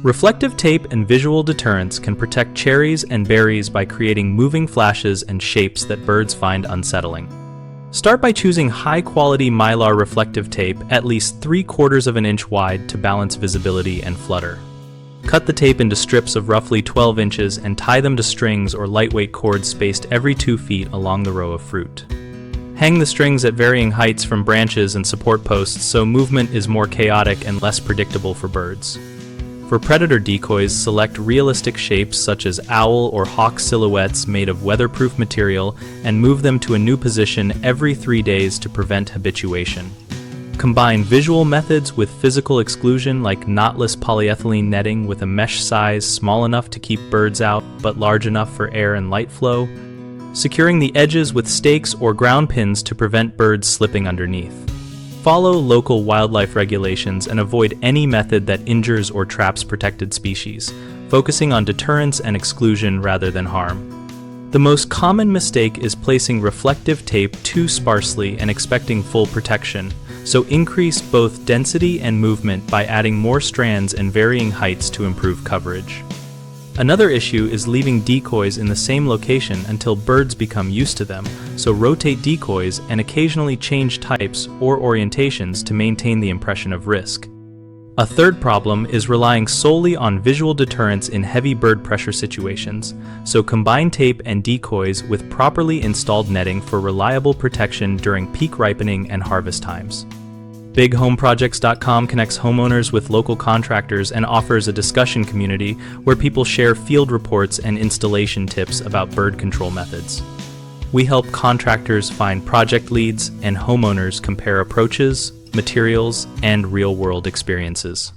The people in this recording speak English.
Reflective tape and visual deterrents can protect cherries and berries by creating moving flashes and shapes that birds find unsettling. Start by choosing high-quality Mylar reflective tape at least 3/4 of an inch wide to balance visibility and flutter. Cut the tape into strips of roughly 12 inches and tie them to strings or lightweight cords spaced every 2 feet along the row of fruit. Hang the strings at varying heights from branches and support posts so movement is more chaotic and less predictable for birds. For predator decoys, select realistic shapes such as owl or hawk silhouettes made of weatherproof material and move them to a new position every 3 days to prevent habituation. Combine visual methods with physical exclusion like knotless polyethylene netting with a mesh size small enough to keep birds out but large enough for air and light flow, securing the edges with stakes or ground pins to prevent birds slipping underneath. Follow local wildlife regulations and avoid any method that injures or traps protected species, focusing on deterrence and exclusion rather than harm. The most common mistake is placing reflective tape too sparsely and expecting full protection, so increase both density and movement by adding more strands and varying heights to improve coverage. Another issue is leaving decoys in the same location until birds become used to them, so rotate decoys and occasionally change types or orientations to maintain the impression of risk. A third problem is relying solely on visual deterrents in heavy bird pressure situations, so combine tape and decoys with properly installed netting for reliable protection during peak ripening and harvest times. BigHomeProjects.com connects homeowners with local contractors and offers a discussion community where people share field reports and installation tips about bird control methods. We help contractors find project leads and homeowners compare approaches, materials, and real-world experiences.